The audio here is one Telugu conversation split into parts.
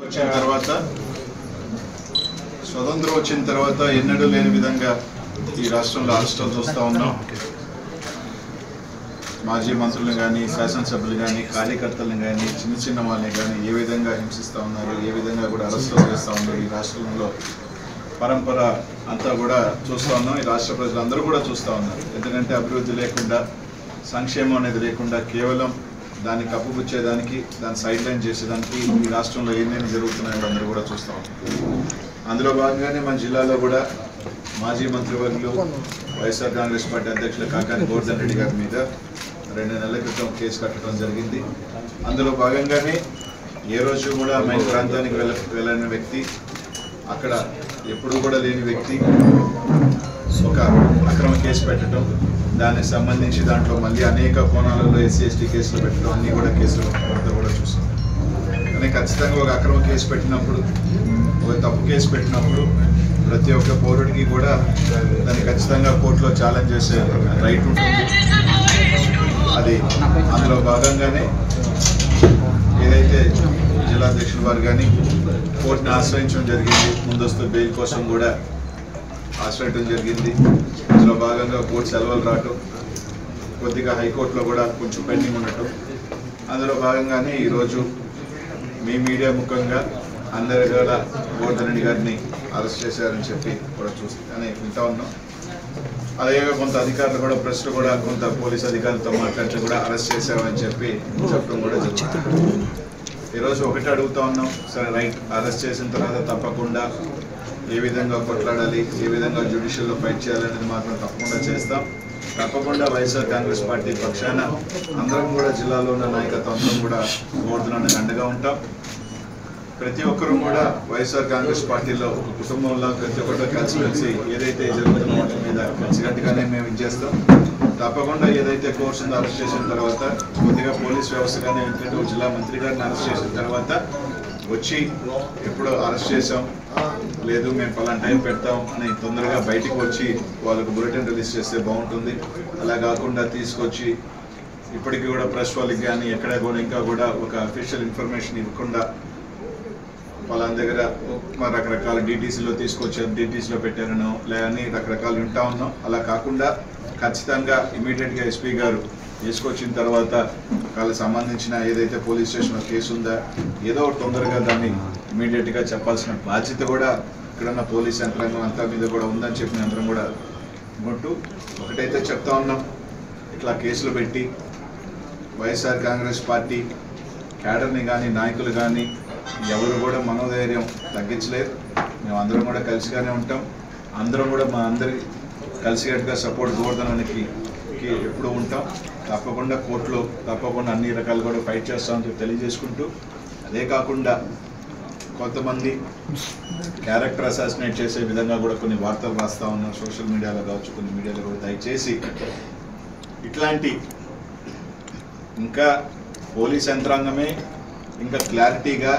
వచ్చిన తర్వాత స్వతంత్రం వచ్చిన తర్వాత ఎన్నడూ లేని విధంగా ఈ రాష్ట్రంలో అరెస్టులు చూస్తూ ఉన్నాం. మాజీ మంత్రులను కానీ, శాసనసభ్యులు కానీ, కార్యకర్తలను కానీ, చిన్న చిన్న వాళ్ళని కానీ ఏ విధంగా హింసిస్తూ ఉన్నారు, ఏ విధంగా కూడా అరెస్టులు చేస్తూ ఉన్నారు. ఈ రాష్ట్రంలో పరంపర అంతా కూడా చూస్తూ ఉన్నాం. ఈ రాష్ట్ర ప్రజలందరూ కూడా చూస్తూ ఉన్నారు. ఎందుకంటే అభివృద్ధి లేకుండా, సంక్షేమం అనేది లేకుండా కేవలం దాన్ని కప్పుపుచ్చేదానికి, దాన్ని సైడ్ లైన్ చేసేదానికి ఈ రాష్ట్రంలో ఏమేమి జరుగుతున్నాయో అందరూ కూడా చూస్తూ ఉన్నాం. అందులో భాగంగానే మన జిల్లాలో కూడా మాజీ మంత్రివర్యులు వైఎస్ఆర్ కాంగ్రెస్ పార్టీ అధ్యక్షులు కాకాని గోవర్ధన్ రెడ్డి గారి మీద 2 నెలల క్రితం కేసు కట్టడం జరిగింది. అందులో భాగంగానే ఏ రోజు కూడా మైన్ ప్రాంతానికి వెళ్ళని వ్యక్తి, అక్కడ ఎప్పుడూ కూడా లేని వ్యక్తి ఒక అక్రమ కేసు పెట్టడం, దానికి సంబంధించి దాంట్లో మళ్ళీ అనేక కోణాలలో ఎస్సీ ఎస్టీ కేసులు పెట్టడం, అన్నీ కూడా కేసులు అంతా కూడా చూస్తాం. కానీ ఖచ్చితంగా ఒక అక్రమ కేసు పెట్టినప్పుడు, ఒక తప్పు కేసు పెట్టినప్పుడు ప్రతి ఒక్క పౌరుడికి కూడా దాన్ని ఖచ్చితంగా కోర్టులో ఛాలెంజ్ చేసే రైట్ ఉంటుంది. అది అందులో భాగంగానే ఏదైతే జిల్లాధ్యక్షుల వారు కానీ కోర్టుని ఆశ్రయించడం జరిగింది. ముందస్తు బెయిల్ కోసం కూడా ఆశ్రయించడం జరిగింది. అందులో భాగంగా కోర్టు సెలవులు రావటం, కొద్దిగా హైకోర్టులో కూడా కొంచెం పెండింగ్ ఉండటం, అందులో భాగంగానే ఈరోజు మీ మీడియా ముఖంగా అందరి కూడా గోవర్ధన్ రెడ్డి గారిని అరెస్ట్ చేశారని చెప్పి కూడా చూస్తానే వింటా ఉన్నాం. అదే కొంత అధికారులు కూడా, ప్రెస్లు కూడా కొంత పోలీస్ అధికారులతో మాట్లాడితే కూడా అరెస్ట్ చేశామని చెప్పి చెప్పడం కూడా జరుగుతుంది. ఈరోజు ఒకటి అడుగుతా ఉన్నాం, సరే రైట్, అరెస్ట్ చేసిన తర్వాత తప్పకుండా ఏ విధంగా కొట్లాడాలి, ఏ విధంగా జ్యుడిషియల్లో ఫైట్ చేయాలనేది మాత్రం తప్పకుండా చేస్తాం. తప్పకుండా వైఎస్ఆర్ కాంగ్రెస్ పార్టీ పక్షాన అందరం కూడా జిల్లాలో ఉన్న నాయకత్వం అందరం కూడా గోవర్ధనానికి అండగా ఉంటాం. ప్రతి ఒక్కరూ కూడా వైఎస్ఆర్ కాంగ్రెస్ పార్టీలో ఒక కుటుంబంలో ప్రతి ఒక్కరు కలిసిమెలిసి ఏదైతే జరుగుతున్న వాటి మీద కలిసికట్టుగానే మేము ఇచ్చేస్తాం. తప్పకుండా ఏదైతే కోర్సును అరెస్ట్ చేసిన తర్వాత కొద్దిగా పోలీస్ వ్యవస్థ కానీ, ఎందుకంటే జిల్లా మంత్రి గారిని అరెస్ట్ చేసిన తర్వాత వచ్చి ఎప్పుడు అరెస్ట్ చేసాం, లేదు మేము పలానా టైం పెడతాం అని తొందరగా బయటికి వచ్చి వాళ్ళకు బులెటిన్ రిలీజ్ చేస్తే బాగుంటుంది. అలా కాకుండా తీసుకొచ్చి ఇప్పటికీ కూడా ప్రెస్ వాళ్ళకి కానీ ఎక్కడ కూడా ఇంకా కూడా ఒక అఫీషియల్ ఇన్ఫర్మేషన్ ఇవ్వకుండా వాళ్ళ దగ్గర రకరకాల డీటీసీలో తీసుకొచ్చారు, డీటీసీలో పెట్టారనో లేదని రకరకాలు వింటా ఉన్నాం. అలా కాకుండా ఖచ్చితంగా ఇమీడియట్గా ఎస్పీ గారు తీసుకొచ్చిన తర్వాత వాళ్ళకి సంబంధించిన ఏదైతే పోలీస్ స్టేషన్లో కేసు ఉందా ఏదో తొందరగా దాన్ని ఇమీడియట్గా చెప్పాల్సిన బాధ్యత కూడా ఇక్కడున్న పోలీస్ యంత్రాంగం అంతా మీద కూడా ఉందని చెప్పిన అందరం కూడా గుంటూ ఒకటైతే చెప్తా ఉన్నాం, ఇట్లా కేసులు పెట్టి వైఎస్ఆర్ కాంగ్రెస్ పార్టీ క్యాడర్ని కానీ, నాయకులు కానీ ఎవరు కూడా మనోధైర్యం తగ్గించలేదు. మేము అందరం కూడా కలిసిగానే ఉంటాం. అందరం కూడా మా అందరి కలిసికట్టుగా సపోర్ట్ గోవర్ధనానికి ఎప్పుడు ఉంటాం. తప్పకుండా కోర్టులో తప్పకుండా అన్ని రకాలు కూడా ఫైట్ చేస్తామని చెప్పి తెలియజేసుకుంటూ, అదే కాకుండా కొంతమంది క్యారెక్టర్ అసాసినేట్ చేసే విధంగా కూడా కొన్ని వార్తలు రాస్తూ ఉన్నాం సోషల్ మీడియాలో కావచ్చు, కొన్ని మీడియాలో కూడా. దయచేసి ఇట్లాంటి ఇంకా పోలీస్ యంత్రాంగమే ఇంకా క్లారిటీగా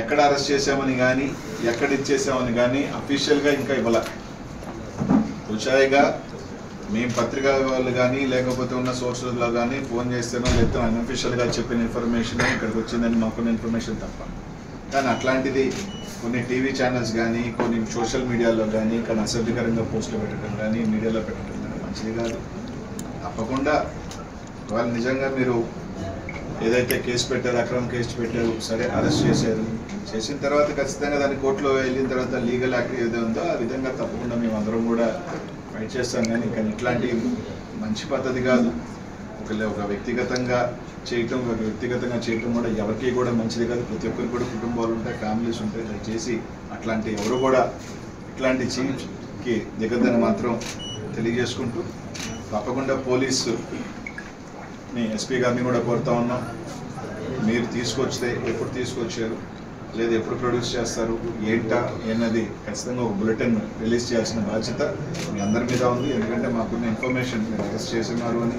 ఎక్కడ అరెస్ట్ చేసామని కానీ, ఎక్కడ ఇచ్చేసామని కానీ అఫీషియల్గా ఇంకా ఇవ్వాల. ఉచాయిగా మేము పత్రికా వాళ్ళు కానీ లేకపోతే ఉన్న సోర్సెస్లో కానీ ఫోన్ చేస్తేనో లేకపోతే అన్అఫీషియల్గా చెప్పిన ఇన్ఫర్మేషన్ ఇక్కడికి వచ్చిందని మాకున్న ఇన్ఫర్మేషన్ తప్ప. కానీ అట్లాంటిది కొన్ని టీవీ ఛానల్స్ కానీ, కొన్ని సోషల్ మీడియాలో కానీ కానీ అసభ్యకరంగా పోస్టులు పెట్టడం కానీ, మీడియాలో పెట్టడం కానీ మంచిది కాదు. తప్పకుండా వాళ్ళు నిజంగా మీరు ఏదైతే కేసు పెట్టారో, అక్రమ కేసు పెట్టారు, సరే అరెస్ట్ చేశారు, చేసిన తర్వాత ఖచ్చితంగా దాన్ని కోర్టులో వెళ్ళిన తర్వాత లీగల్ యాక్ట్ ఏదో ఉందో ఆ విధంగా తప్పకుండా మేము అందరం కూడా ఫైట్ చేస్తాం. కానీ ఇట్లాంటి మంచి పద్ధతి కాదు. ఒక వ్యక్తిగతంగా చేయటం కూడా ఎవరికి కూడా మంచిది కాదు. ప్రతి ఒక్కరికి కూడా కుటుంబాలు ఉంటాయి, ఫ్యామిలీస్ ఉంటాయి. దయచేసి అట్లాంటి ఎవరు కూడా ఇట్లాంటి చీకి దిగద్దని మాత్రం తెలియజేసుకుంటూ, తప్పకుండా పోలీసు ఎస్పీ గారిని కూడా కోరుతా ఉన్నాం, మీరు తీసుకొస్తే ఎప్పుడు తీసుకొచ్చారు, లేదా ఎప్పుడు ప్రొడ్యూస్ చేస్తారు, ఏంటా అన్నది ఖచ్చితంగా ఒక బులెటిన్ రిలీజ్ చేయాల్సిన బాధ్యత మీ అందరి మీద ఉంది. ఎందుకంటే మాకున్న ఇన్ఫర్మేషన్ మీరు అరెస్ట్ చేస్తున్నారు అని,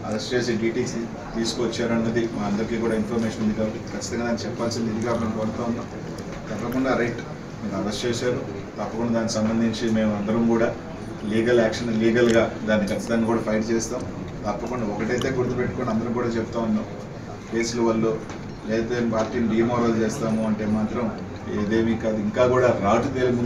అరెస్ట్ చేసి డీటీసీ తీసుకొచ్చారన్నది మా అందరికీ కూడా ఇన్ఫర్మేషన్ ఉంది. కాబట్టి ఖచ్చితంగా దాన్ని చెప్పాల్సింది ఇది కాబట్టి కోరుతా ఉన్నాం. తప్పకుండా రైట్, మీరు అరెస్ట్ చేశారు, తప్పకుండా దానికి సంబంధించి మేము అందరం కూడా లీగల్ యాక్షన్, లీగల్గా దాన్ని ఖచ్చితంగా కూడా ఫైట్ చేస్తాం. తప్పకుండా ఒకటైతే గుర్తుపెట్టుకొని అందరం కూడా చెప్తా ఉన్నాం, కేసుల వల్ల లేకపోతే పార్టీని డిమోరల్ చేస్తాము అంటే మాత్రం ఏదేమీ కాదు, ఇంకా కూడా రాటు తేలి